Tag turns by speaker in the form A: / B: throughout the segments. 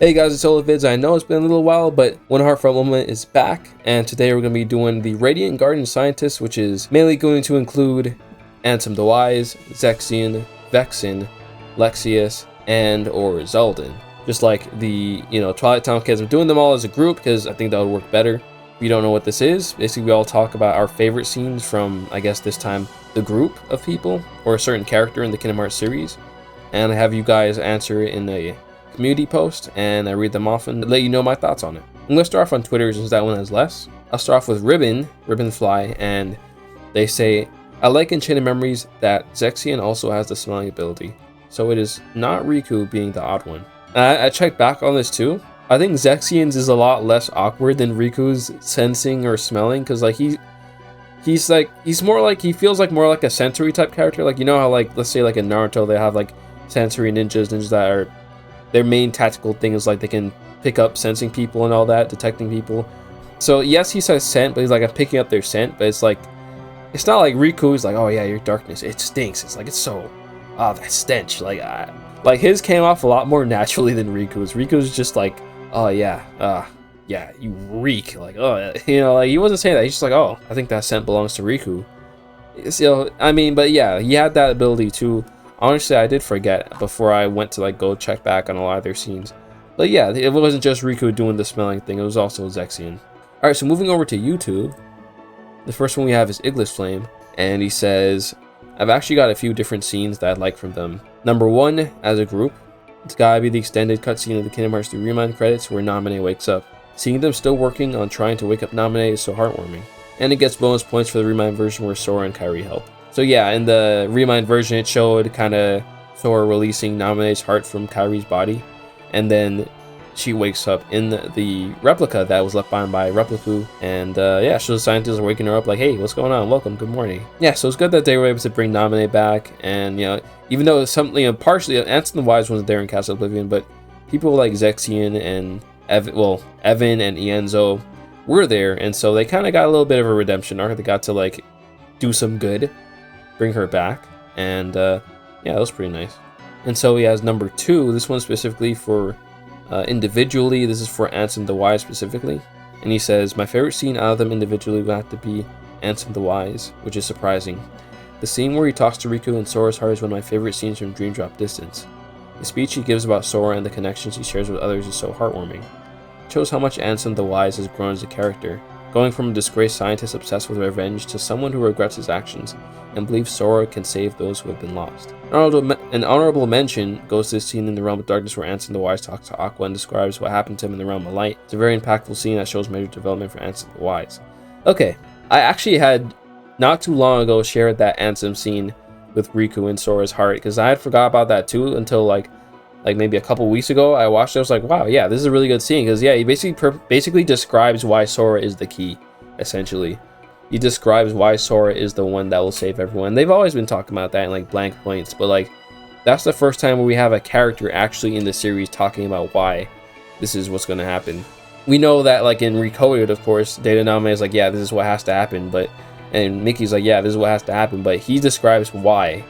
A: Hey guys, it's Oluvids. I know it's been a little while, but One Heartfelt Moment is back, and today we're going to be doing the Radiant Guardian Scientist, which is mainly going to include Ansem the Wise, Zexion, Vexen, Lexaeus, and or Xaldin. Just like the, Twilight Town kids. I'm doing them all as a group because I think that would work better. If you don't know what this is, basically we all talk about our favorite scenes from, I guess this time, the group of people, or a certain character in the Kingdom Hearts series. And I have you guys answer it in a community post, and I read them off and let you know my thoughts on it. I'm going to start off on Twitter since that one has less. I'll start off with Ribbonfly, and they say, I like Enchanted Memories that Zexion also has the smelling ability, so it is not Riku being the odd one. I checked back on this too. I think Zexion's is a lot less awkward than Riku's sensing or smelling, because like he feels like more like a sensory type character. Like, you know how, like, let's say like in Naruto they have like sensory ninjas that are, their main tactical thing is like they can pick up sensing people and all that, detecting people. So yes, he says scent, but he's like, I'm picking up their scent, but it's like, it's not like Riku's like, oh yeah, your darkness, it stinks. It's like, it's so, that stench. Like his came off a lot more naturally than Riku's. Riku's just like, oh yeah, yeah, you reek. Like, oh, like he wasn't saying that. He's just like, oh, I think that scent belongs to Riku. I mean, but yeah, he had that ability too. Honestly, I did forget before I went to like go check back on a lot of their scenes. But yeah, it wasn't just Riku doing the smelling thing, it was also Zexion. Alright, so moving over to YouTube, the first one we have is Iglis Flame, and he says, I've actually got a few different scenes that I like from them. Number one, as a group, it's gotta be the extended cutscene of the Kingdom Hearts 3 Remind credits where Naminé wakes up. Seeing them still working on trying to wake up Naminé is so heartwarming. And it gets bonus points for the Remind version where Sora and Kairi help. So yeah, in the Remind version, it showed kind of Sora releasing Naminé's heart from Kairi's body, and then she wakes up in the replica that was left behind by Repliku, and yeah, so the scientists are waking her up like, hey, what's going on? Welcome, good morning. Yeah, so it's good that they were able to bring Naminé back, and even though it's something, partially, Ansem the Wise wasn't there in Castle Oblivion, but people like Zexion and Evan and Ienzo were there, and so they kind of got a little bit of a redemption arc. They got to like do some good, bring her back, and yeah, that was pretty nice. And so he has number two, this one specifically for individually, this is for Ansem the Wise specifically, and he says, my favorite scene out of them individually would have to be Ansem the Wise, which is surprising. The scene where he talks to Riku and Sora's heart is one of my favorite scenes from Dream Drop Distance. The speech he gives about Sora and the connections he shares with others is so heartwarming. It shows how much Ansem the Wise has grown as a character, going from a disgraced scientist obsessed with revenge to someone who regrets his actions and believes Sora can save those who have been lost. An honorable mention goes to the scene in the Realm of Darkness where Ansem the Wise talks to Aqua and describes what happened to him in the Realm of Light. It's a very impactful scene that shows major development for Ansem the Wise. Okay, I actually had not too long ago shared that Ansem scene with Riku and Sora's heart, because I had forgot about that too until like maybe a couple weeks ago. I watched it, I was like, wow, yeah, this is a really good scene, because yeah, he basically describes why Sora is the key, essentially. He describes why Sora is the one that will save everyone. They've always been talking about that in like blank points, but like that's the first time where we have a character actually in the series talking about why this is what's going to happen. We know that like in Recoded, of course, Data Naminé is like, yeah, this is what has to happen, and Mickey's like, yeah, this is what has to happen, but he describes why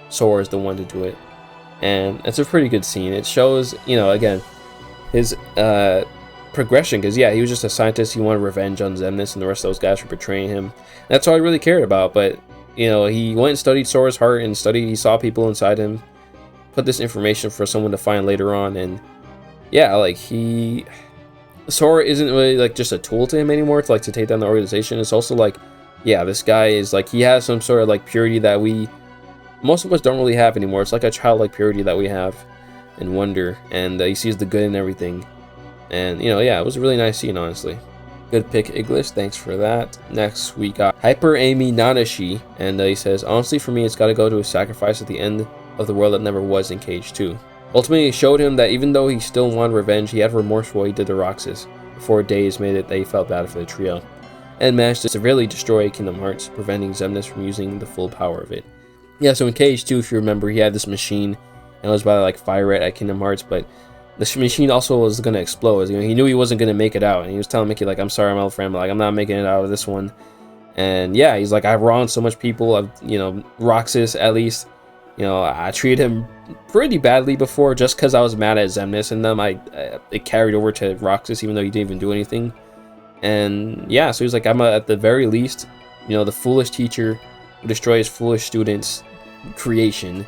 A: Sora is the one to do it. And it's a pretty good scene. It shows, again, his progression, because yeah, he was just a scientist. He wanted revenge on Xemnas and the rest of those guys for betraying him. That's all he really cared about. But he went and studied Sora's heart, and he saw people inside him, put this information for someone to find later on. And yeah, like Sora isn't really like just a tool to him anymore to take down the organization. It's also like, yeah, this guy is like, he has some sort of like purity that most of us don't really have anymore. It's like a childlike purity that we have and wonder, and he sees the good in everything. And yeah, it was a really nice scene, honestly. Good pick, Iglis, thanks for that. Next we got Hyper Amy Nanashi, and he says, honestly for me it's got to go to a sacrifice at the end of the world that never was in Cage 2. Ultimately it showed him that even though he still wanted revenge, he had remorse for what he did to Roxas before Days made it that he felt bad for the trio, and managed to severely destroy Kingdom Hearts, preventing Xemnas from using the full power of it. Yeah, so in Cage 2, if you remember, he had this machine, and it was about to like fire it at Kingdom Hearts, but the machine also was going to explode. He knew he wasn't going to make it out, and he was telling Mickey, like, I'm sorry, my old friend, but like, I'm not making it out of this one. And yeah, he's like, I've wronged so much people. Roxas, at least, You know, I treated him pretty badly before just because I was mad at Xemnas and them. It carried over to Roxas even though he didn't even do anything. And yeah, so he's like, I'm at the very least, you know, the foolish teacher who destroys foolish students' creation.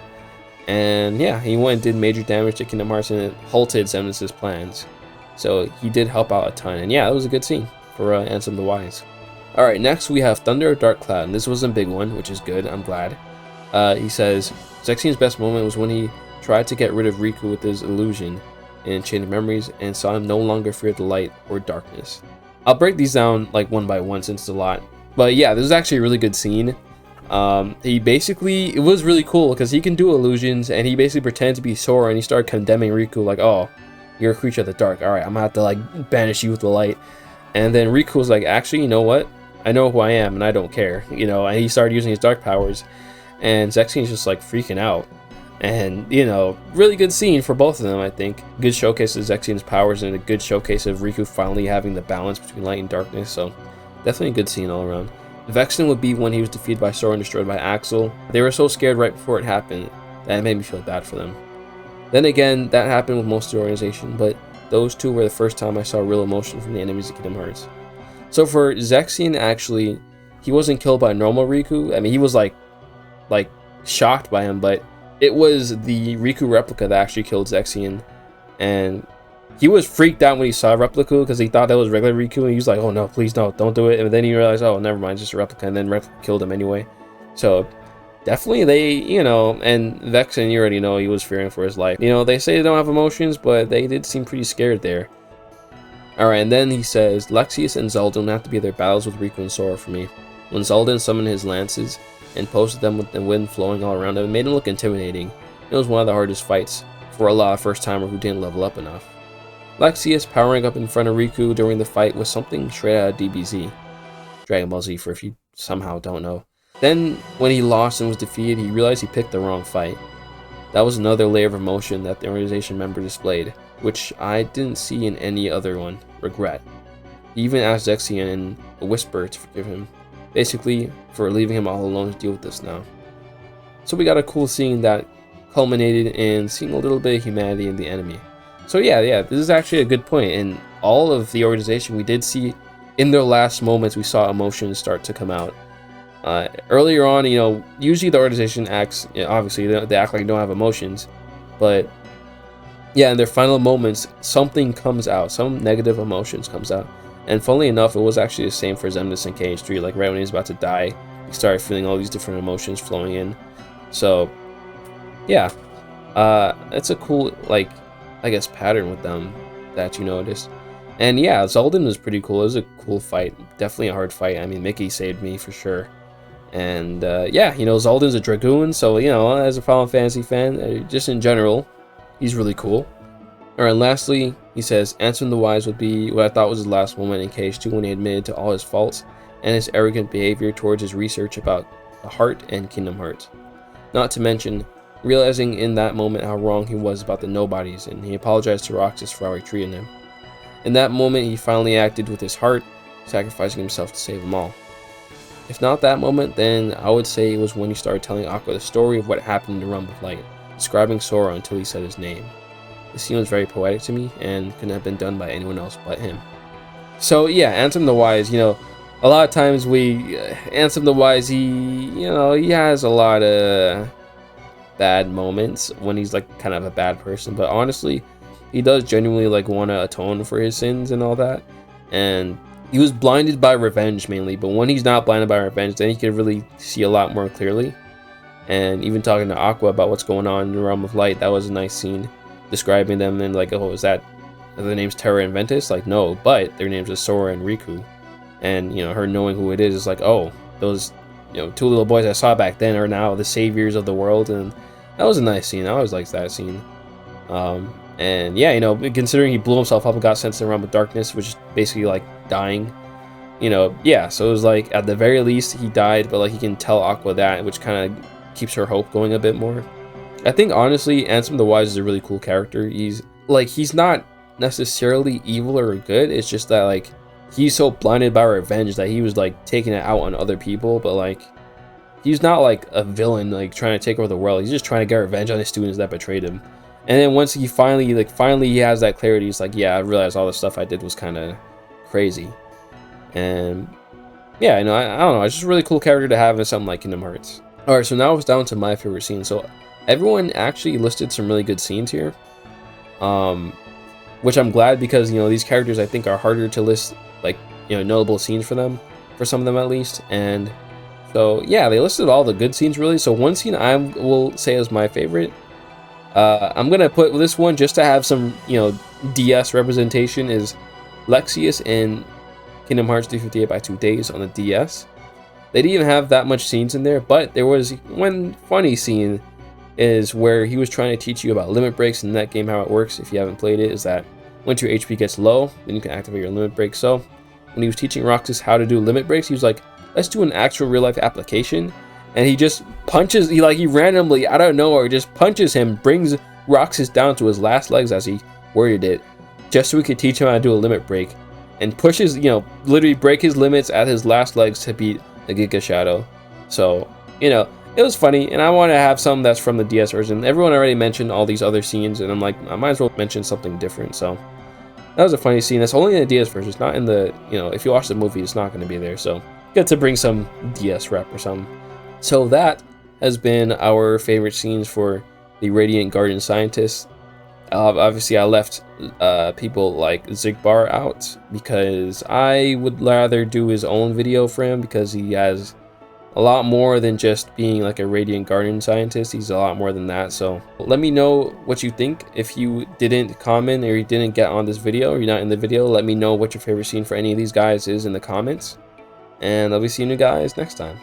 A: And yeah, he went and did major damage to Kingdom Hearts and it halted Xemnas' plans. So he did help out a ton. And yeah, that was a good scene for Ansem the Wise. Alright, next we have Thunder or Dark Cloud. And this was a big one, which is good. I'm glad. He says, Zexion's best moment was when he tried to get rid of Riku with his illusion in Chain of Memories and saw him no longer fear the light or darkness. I'll break these down like one by one since it's a lot. But yeah, this is actually a really good scene. It was really cool because he can do illusions and he basically pretended to be Sora and he started condemning Riku like, oh, you're a creature of the dark. Alright, I'm gonna have to like banish you with the light. And then Riku was like, actually, you know what? I know who I am and I don't care. You know, and he started using his dark powers. And Zexion's just like freaking out. And, you know, really good scene for both of them, I think. Good showcase of Zexion's powers and a good showcase of Riku finally having the balance between light and darkness. So, definitely a good scene all around. Vexen would be when he was defeated by Sora and destroyed by Axel. They were so scared right before it happened that it made me feel bad for them. Then again, that happened with most of the organization, but those two were the first time I saw real emotion from the enemies of Kingdom Hearts. So for Zexion, actually, he wasn't killed by normal Riku. I mean, he was like shocked by him, but it was the Riku replica that actually killed Zexion. And he was freaked out when he saw Replica because he thought that was regular Riku, and he was like, oh no, please no, don't do it. And then he realized, oh, never mind, just a replica, and then Replica killed him anyway. So definitely they, you know, and Vexen, you already know he was fearing for his life. You know, they say they don't have emotions, but they did seem pretty scared there. Alright, and then he says, Lexaeus and Xaldin have to be their battles with Riku and Sora for me. When Xaldin summoned his lances and posted them with the wind flowing all around him, it made him look intimidating. It was one of the hardest fights for a lot of first-timer who didn't level up enough. Lexaeus powering up in front of Riku during the fight was something straight out of DBZ. Dragon Ball Z, for if you somehow don't know. Then, when he lost and was defeated, he realized he picked the wrong fight. That was another layer of emotion that the organization member displayed, which I didn't see in any other one. Regret. He even asked Zexion in a whisper to forgive him, basically for leaving him all alone to deal with this now. So we got a cool scene that culminated in seeing a little bit of humanity in the enemy. So yeah, this is actually a good point. In all of the organization, we did see in their last moments, we saw emotions start to come out. Earlier on, you know, usually the organization acts, you know, obviously they act like they don't have emotions, but yeah, in their final moments, something comes out, some negative emotions comes out. And funnily enough, it was actually the same for Xemnas and KH3. Like right when he was about to die, he started feeling all these different emotions flowing in. So yeah, it's a cool, like, I guess, pattern with them that you noticed. And yeah, Xaldin was pretty cool. It was a cool fight, definitely a hard fight. I mean, Mickey saved me for sure. And yeah, you know, Xaldin's a Dragoon, so, you know, as a Final Fantasy fan, just in general, he's really cool. Alright, and lastly, he says, Ansem the Wise would be what I thought was his last moment in KH2 when he admitted to all his faults and his arrogant behavior towards his research about the heart and Kingdom Hearts. Not to mention, realizing in that moment how wrong he was about the nobodies, and he apologized to Roxas for how he treated him. In that moment, he finally acted with his heart, sacrificing himself to save them all. If not that moment, then I would say it was when he started telling Aqua the story of what happened in the Realm of Light, describing Sora until he said his name. The scene was very poetic to me, and couldn't have been done by anyone else but him. So yeah, Ansem the Wise, you know, a lot of times Ansem the Wise, he has a lot of bad moments when he's like kind of a bad person, but honestly, he does genuinely like want to atone for his sins and all that. And he was blinded by revenge mainly, but when he's not blinded by revenge, then he can really see a lot more clearly. And even talking to Aqua about what's going on in the Realm of Light, that was a nice scene, describing them and like, oh, is that their name's Terra and Ventus? Like, no, but their names are Sora and Riku. And, you know, her knowing who it is like, oh, those, you know, two little boys I saw back then are now the saviors of the world. And that was a nice scene. I always liked that scene. And yeah, you know, considering he blew himself up and got sent to the Realm of Darkness, which is basically like dying, you know, yeah, so it was like at the very least he died, but like he can tell Aqua that, which kind of keeps her hope going a bit more. I think honestly, Ansem the Wise is a really cool character. He's not necessarily evil or good, it's just that like he's so blinded by revenge that he was like taking it out on other people, but like he's not like a villain like trying to take over the world. He's just trying to get revenge on his students that betrayed him. And then once he finally he has that clarity, he's like, yeah, I realized all the stuff I did was kind of crazy. And yeah, you know, I don't know, it's just a really cool character to have in something like Kingdom Hearts. All right, so now it's down to my favorite scene. So everyone actually listed some really good scenes here, which I'm glad, because, you know, these characters I think are harder to list, like, you know, notable scenes for them, for some of them at least. And so yeah, they listed all the good scenes really. So one scene I will say is my favorite. I'm gonna put this one just to have some, you know, DS representation, is Lexaeus and Kingdom Hearts 358 by 2 Days on the DS. They didn't even have that much scenes in there, but there was one funny scene is where he was trying to teach you about limit breaks in that game. How it works, if you haven't played it, is that once your HP gets low, then you can activate your limit break. So when he was teaching Roxas how to do limit breaks, he was like, let's do an actual real life application. And he just punches, he randomly out of nowhere just punches him, brings Roxas down to his last legs as he worded it, just so we could teach him how to do a limit break, and pushes, you know, literally break his limits at his last legs to beat the Giga Shadow. So, you know, it was funny, and I want to have something that's from the DS version. Everyone already mentioned all these other scenes, and I'm like, I might as well mention something different. So that was a funny scene. That's only in the DS version. It's not in the, you know, if you watch the movie, it's not going to be there. So get to bring some DS rep or something. So that has been our favorite scenes for the Radiant Guardian Scientist. Obviously, I left people like Xigbar out because I would rather do his own video for him, because he has a lot more than just being like a Radiant Guardian Scientist. He's a lot more than that. So let me know what you think. If you didn't comment or you didn't get on this video, or you're not in the video, let me know what your favorite scene for any of these guys is in the comments. And I'll be seeing you guys next time.